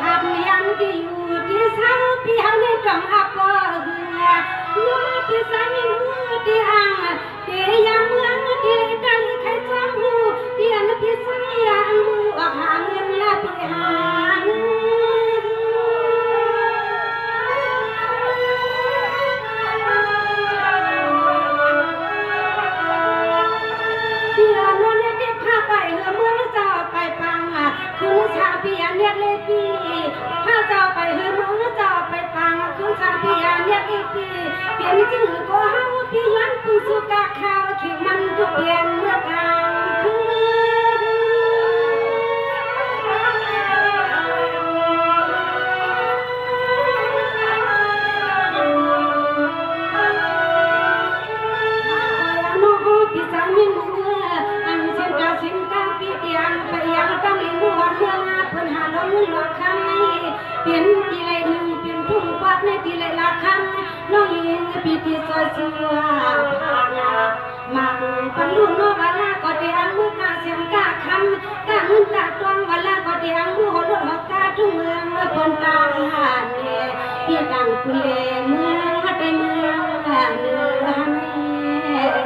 ภาพยังที่อยู่ที่เศร้าพี่เอาในตรงอับเหือมือที่สายมือที่อ่างที่ยามเมืองที่ตะลิใครซ้ำหูที่อันที่สายอ่างมือออกหาเงินละพี่หาคุณชาพี่อันเรียกเลยพี่ถ้าเจ้าไปเฮือมือเจ้าไปฟังคุณชาพี่อันเรียกเลยพี่เปลี่ยนจื่อก็เฮาพี่ยันคุณสุกะข้าวขี้มันทุกเปลี่ยนเมื่อกลางคืนพี่สามีมืออันเช่นกาสินกาพี่เตียงไปยังตั้งลิงบัวเมืองเพิ่นหาล้อมือหลอกคำนี้เปลี่ยนทีไรหนึ่งเปลี่ยนทุ่งปัดในทีไรละคำน้องยิงพี่ที่ซอยสัวผ่านมาปันลุ่นน้องวันละก็เตียงมือกาเสียงกาคำกาเงินกาตวงวันละก็เตียงมือหัวรถหอกกาทุ่งเมืองเพิ่นตามหาเนี่ยพี่ดังคุณเลเมืองไปเมืองเนื้อฮันเน่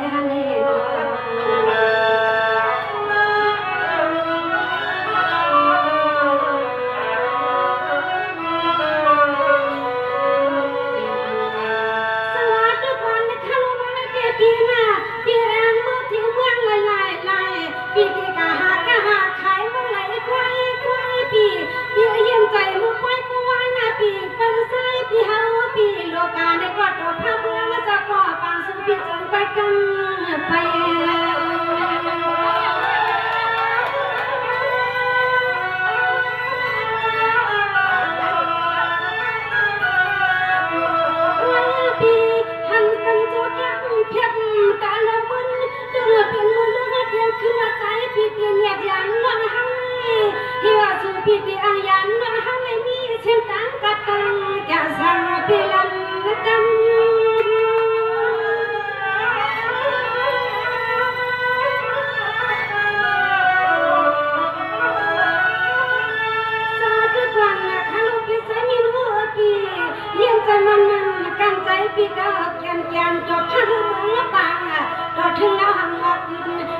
พี่ที่อังยันน้องเฮาไม่มีเช่นตังกะตังจะสั่งพี่ลำกันสาธุกวันนะข้าลูกพี่สายมีหัวพี่เยี่ยมใจมันกันใจพี่ก็แก่นจบข้าลูกเมืองปังต่อถึงแล้วหังว่า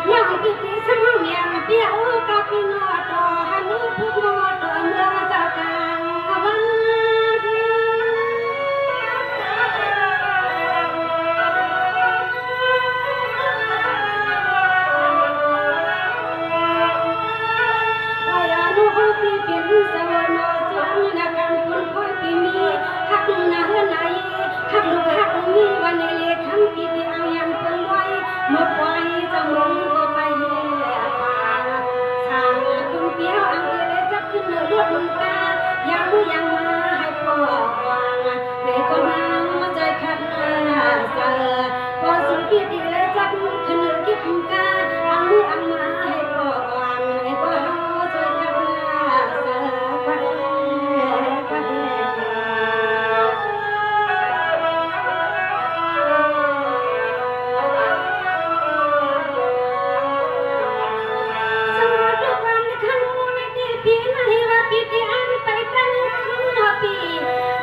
น้องพี่ที่สมองเมียงพี่เอากับพี่นอต่อหันลูกผู้มอต่อเมืองเจ้ากลางวันพี่เป็นสวรรค์สวรรค์นักการคนคอยพี่มีหักนาเฮือนไหลหักลูกหักมีวันในเลขันพี่ที่อังยันเพิ่งไว้เมื่อปล่อยจะมองก็ไปแห่ป่าทางคุณเปี้ยวอังเดจะขึ้นเรือรถมุนกายังมาให้พ่อวางในคนนั้นใจขัดเสือพอสุพี่ที่เลยจับขึ้นเรือกิบกาอังมืออังมาให้พ่อวางให้พ่อเฮาใจขัดเสือไปพี่ไม่ว่าพี่ที่อันไปตั้งขึ้นพี่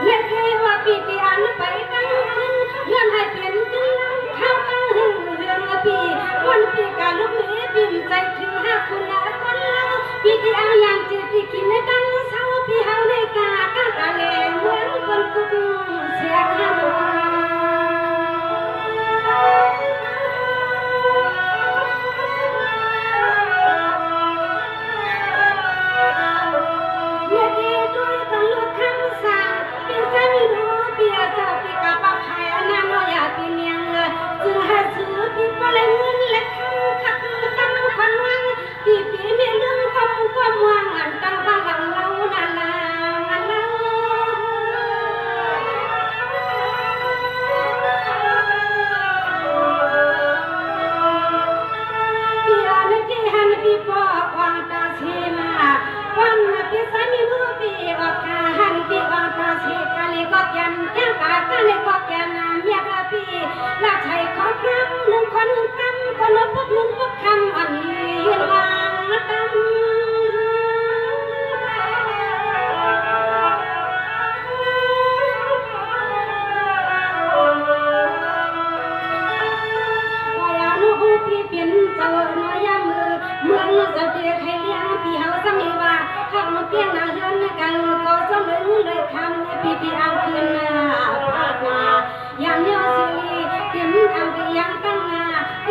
เล็กว่าพี่ที่อันไปตั้งขึ้นเงินให้เป็นขึ้นเข้าตั้งเรื่องพี่วันพี่กาลูกเมียพิมใจถึงห้าคุณละคนละพี่ที่อันยังเจ็บที่กินในตั้งเศร้าพี่เฮาในกากะเลเหมือนคนกุดเสียงหัวและใช้ขอครั้งหนึ่งคนกำคนละพวกลุงพวกคำอันยืนวางกำ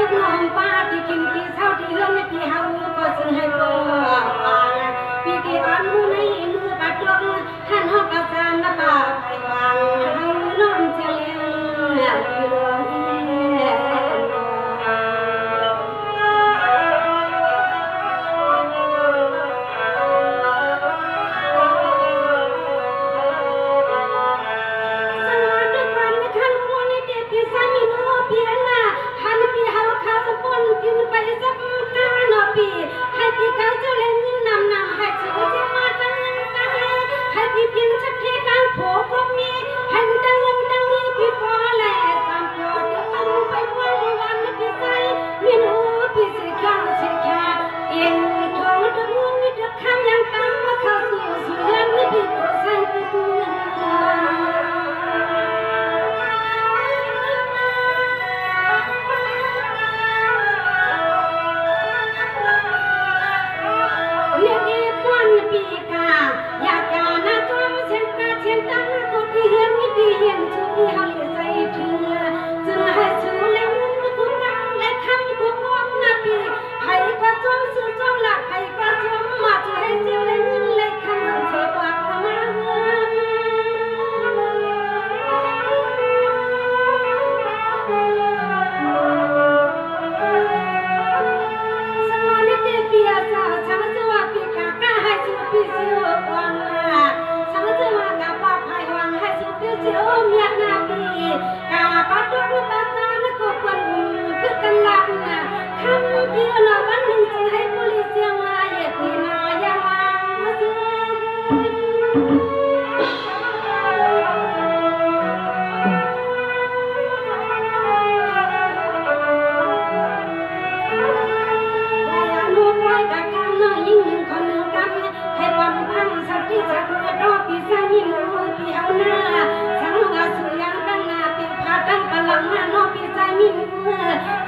กน้องป้าที่กินที่เช้าที่เฮือนที่เฮาก็ซึ่งให้บ่ฟังพี่ที่อ่อนมือในมือปัดลงหันฮอกกะสานละป่าไปวางเฮาน้อมเจริญพี่น้องให้พี่เขาเจ้าเล่นเงินนำให้สู้เจ้ามาตั้งเงินตั้งเลยให้พี่พินสักทีการโผล่ก็มีให้ตั้งเงินตั้งนี้พี่พอแหละตามโปรดเอาไปวันพี่ใส่ไม่รู้พี่สิข้าวสิขาเอ็นทองตะมุนนี่ตะคำยังตั้งมาเข้าสู่เสือนนี่พี่ก็ใส่ไปตัวอยากจะน่าจอมเช่นกาเช่นตั้งก็ที่เฮือนนี่ดีเห็นชูที่เฮาเลยใจถึงจึงให้ชูแล้วกูตั้งและคำกูก้มนะพี่ให้ก็จอมสู้จอมหลักให้ก็จอมมาจะให้เจ้าเลยเงินเลยคำเสียปากมาเฮือนสมอนี่เปียสาวชาวจะว่าพี่กะให้ชูพี่สิววังสังเกตว่ากับป้าพายวังให้สุดที่เสียวเมียนาปีกาปัดดุกปัดจานก็คนคือกันลับนะคำเดียวนะวันหนึ่งจะให้บริเสียงมาเย็ดนี่นายังวางมาซื้อยิ่งหนึ่งคนหนึ่งกำให้ความพังสักที่สักเมื่อรอปีศาจยิ่งรู้ปีเอาหน้าสังว่าสุริยังตั้งหน้าปีพาตั้งพลังหน้านอปีศาจยิ่ง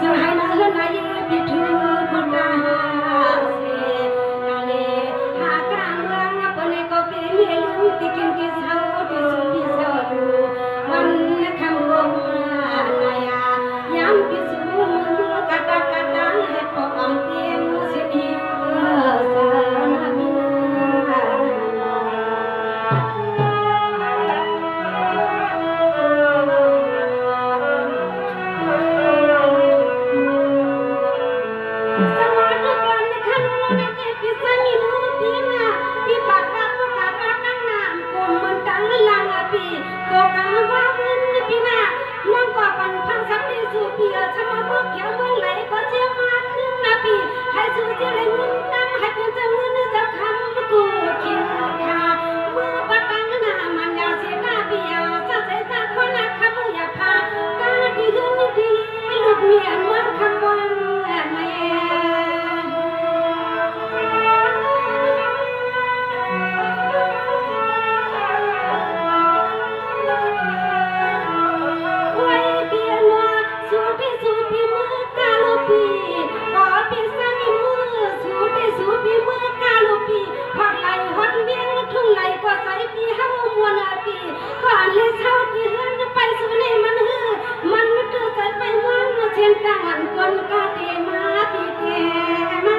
จะให้นาเฮือนนายปีถือบุญนาเสียกาเลหากลางเมืองปนก็เป็นเมียลุงที่กินกินเช้าที่สุดที่เช้าดูวันคำวงนายย้ำพิสูจน์กระดักกระดังให้ปอมเตียงสิดีให้สู้เจ้าเลยมึงตั้งให้เป็นเจ้ามือนึกจะคำกูคิดค่ะมือปัดตั้งหน้ามันยาเสียหน้าเบียร์ซาใจซาคนละคำอย่าพากาดีขึ้นดีลูกเมียนวันคำวันแม่ไว้เบียร์ว่าสู้พี่มือกาลูปีขอพี่สามีมือสู้พี่มือกาลูปีฮอดไหลฮอดเวียงทุ่งไหลก็ใส่พี่เฮามวนปีก่อนเลยเช้าที่เฮือนไปสู่ในมันฮือมันคือใส่ไปมันเช่นกันคนก็เตมาพี่เตมา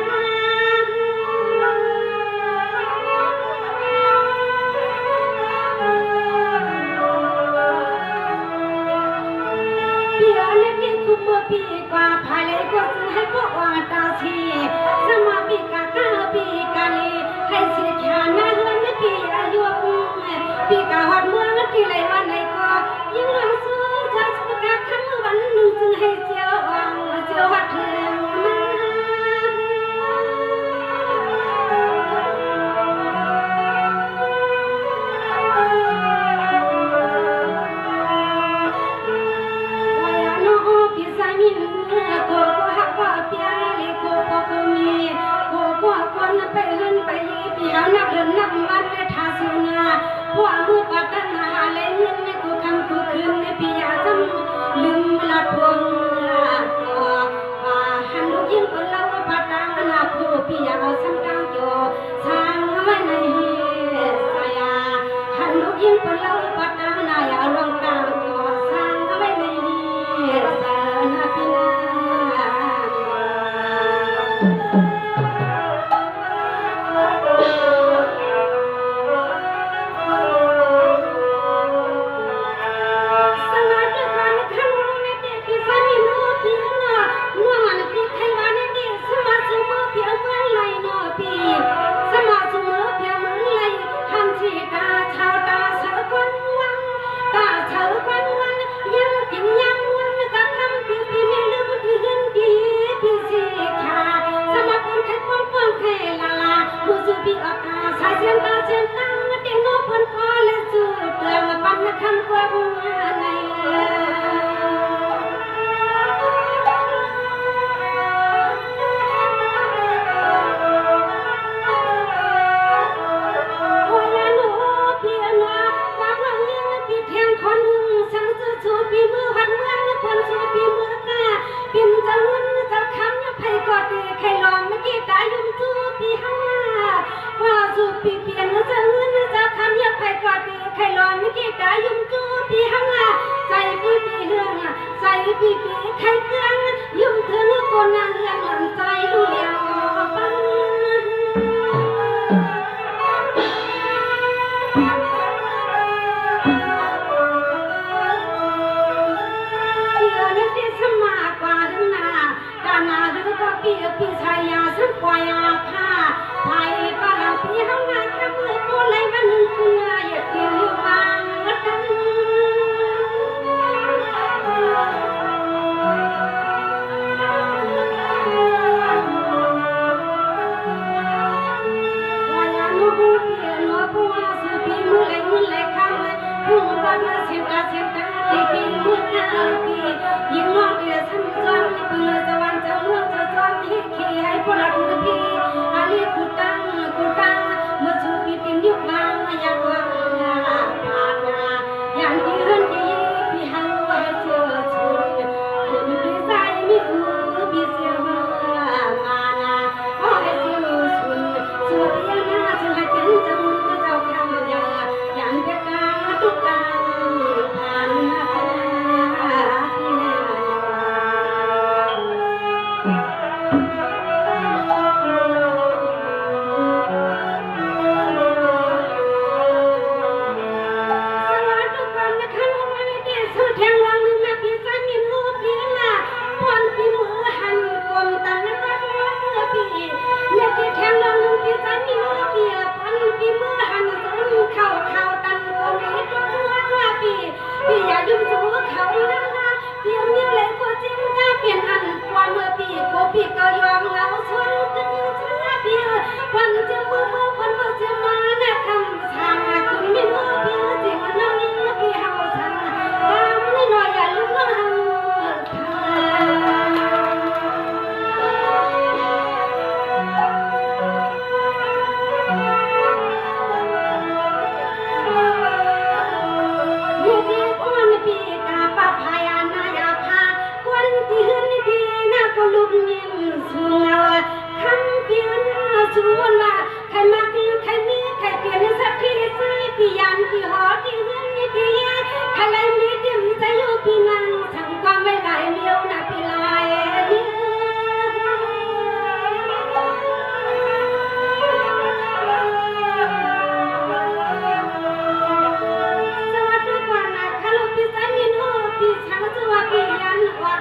ปีกว่าภายเลยก็ซื้อให้พวกว่าตาชีสมาปีกาก้าปีกาลีให้เสียชาหน้าเฮือนปีอายุปีกาหอดเมืองที่ไรวันไหนก็ยิ่งหลังซื้อจะสกัดคำวันหนึ่งจึงให้เจียวอ่างเจียวหัดเทียงมาไปเฮือนไปยีปีหานับเดือนนับวันในทาสุนาพวกมือปัดตั้งหาเลยเงินในกูคำกูคืนในปียาจำลืมละพวงตัวหันลูกยิ่งคนเราปัดตั้งนาผู้ปียาเอาสังกังโยสร้างไว้ในสายาหันลูกยิ่งคนเราปัดตั้งนายเอาลงกลางโยสร้างไว้ในสานาปีนา จีตายุ่งจูพี่หังใส่พี่เฮืองใส่พี่ไข่เกลืองยุ่งถึงคนน่ะเฮืองหลังใจรู้แล้วปังพี่ชายาสักวายาผ้าไทยปะเราพี่ห้องงานกระมือตัวไหลวันหนึ่งคุณนายเดียววางกันวายาโน้บุเปียโน้บุอาสุปีมือไหลคำเลยพุ่งรักเสียงตาตีปีมือหน้าปียิ่งนอกเดียสันจันเพื่อจะวันจะเมื่อจะจันขี้ให้พลัดมือพี่อาลีกูตังเมื่อสูปีติมยุบบางอยากว่าผ่านอย่างที่เฮือนที่พี่หันว่าเจอชุนพี่ใจไม่คือพี่เสียมาขอให้เสียชุนชัวพี่ยังน่าจะให้เป็นจำก็เจ้าคำอย่างเด็กกาทุกการผ่านพี่อย่ายุ่งสู้เขานะเพียงเดียวเลยก็จริงถ้าเปลี่ยนอันความเมื่อพี่ก็ยอมเหงาชนกันช้าพี่วันจะมือวันก็จะมาแน่คำสั่งคุณไม่มือพี่จริงน้องยิ่งพี่เฮาสั่งตามนิดหน่อยอย่าลืมน้องชวนว่าใครมาใครมีใครเปลี่ยนสักทีใส่พี่ยันพี่หอที่เฮือนนี่พี่ใครเลยมีเต็มใจอยู่พี่นั่งทั้งความไม่ไหลเลี้ยวนะพี่ลายสวัสดีกว่านะคารุพี่สันนิโนพี่ช่างจะว่าพี่ยันอด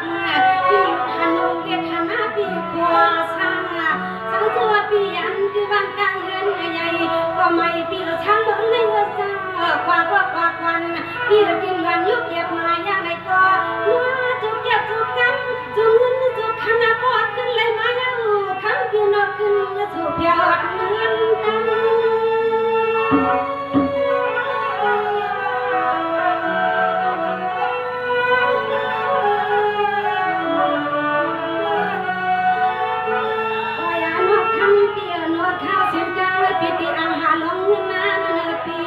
พี่ฮันโนเกตานาพี่ขวาช่างตัวพี่ยันที่บางกลางเรือนใหญ่ก็ไม่พี่ช่างเบิ้งในเมื่อสร้างกว่าวันพี่กินวันยุบเก็บมาอย่างไรก็ว่าจุกเก็บจุกกันจุกเงินจุกขนาดพอขึ้นเลยมาอย่างคำพี่นกขึ้นจุกยอดเงินกันพี่ตีอาหารลงนาปี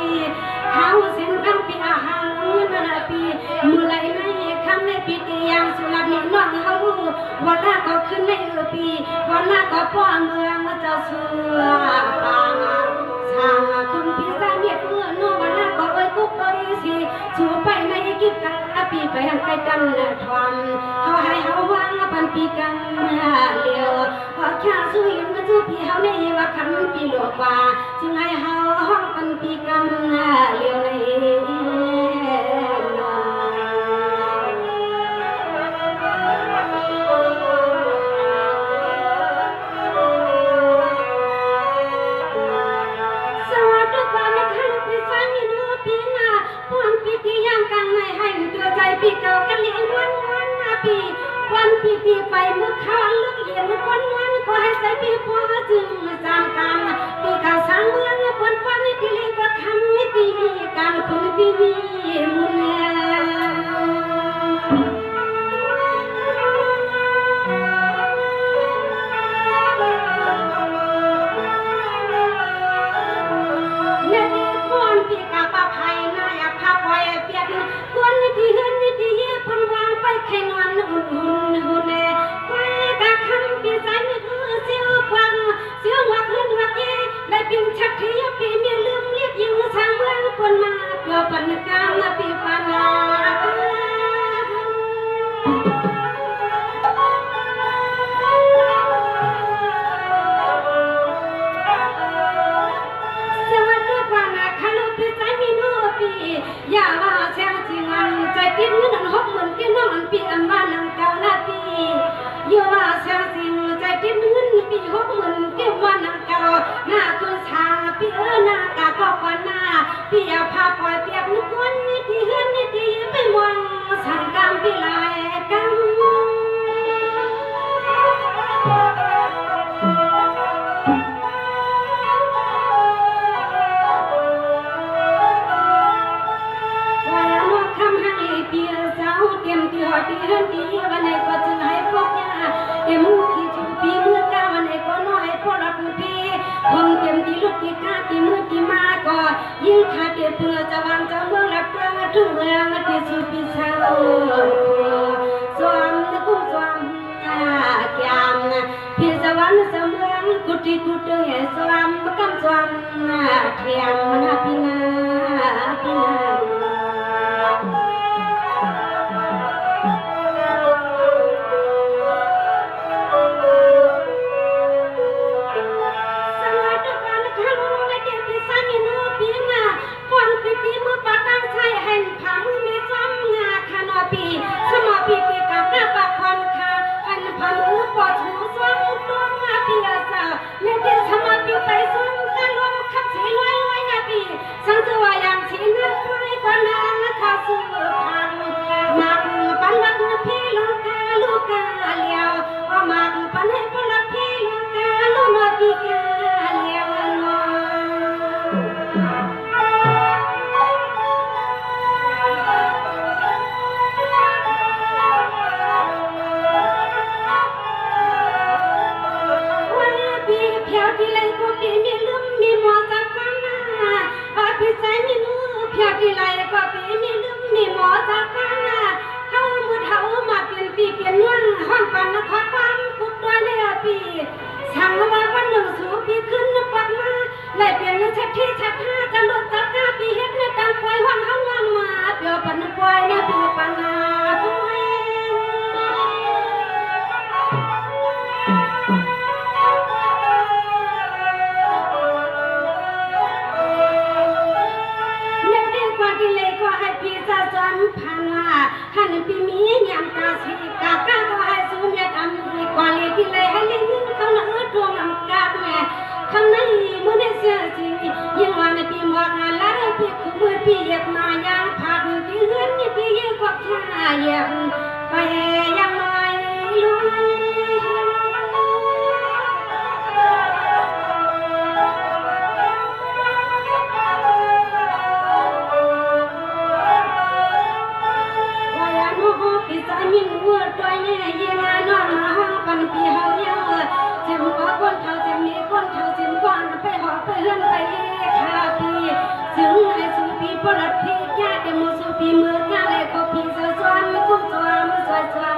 เขาสินคำพี่อาหารลงนาปีมือไหลในคำในพี่ตียังสุรามีน้องเขาวันละก็ขึ้นในปีวันละก็ป้อนเมืองเจ้าเสือปางสร้างคุณพี่สร้างเมียเมื่อโนวันละก็กุ๊กบริสีสู่ไปในกิบกันปีไปหันไกลกันทวนเขาให้เขาวางปันปีกันเลี้ยวว่าแค่สู้ยินมาสู้พี่เขาในว่าคำปีหลวงว่าจึงให้เขาห้องปันปีกันเลี้ยวในสวัสดีค่ะนะคะพี่สามีดูพี่นาพวนพี่ที่ย่างกันให้ตัวใจพี่เก่ากันเลี้ยงวันปีวันปีไปเมื่อข้าวลึกเย็นวันก็ให้ใส่ปีพอจึงจำกันปีข่าวสร้างเมืองวันที่เลี้ยงก็คำไม่ปีการคุณปีมุนชักที่ปีเมียลืมเรียกยิงสร้างเมื ก็ปันกามนะปีปานาอย่าว่าเสียงจริงอันใจติดเงินอันหกหมื่นที่น้องอันปีอันว่านังเก่าหน้าปีอย่าว่าเสียงจริงใจติดเงินปี60,000ที่ว่านังเก่าหน้าคุณชาปีหน้ากาก็กว่าหน้าปีเอาผ้าปล่อยเปียกนุกวนนิดที่เฮือนนิดที่ไปมองสั่งกำปีลายกำที่เฮือนดีวันไหนก็จึงให้พวกยาเต็มที่จูปีเมื่อกาวันไหนก็น้อยพวกรับพี่ผมเต็มที่ลูกที่ข้าที่มือที่มาก็ยิ่งขาดเดือดเพื่อจะวางจะเมืองหลักเมืองถึงเมืองที่สุดพิเศษสวมกุ้งสวมแก้มพี่สวรรค์เสมืองกุฏิกุฏิสวมกำสวมเทียมนาพี่นาพี่นาHãy subscribe cho kênh Ghiền Mì Gõ để không bỏ lỡ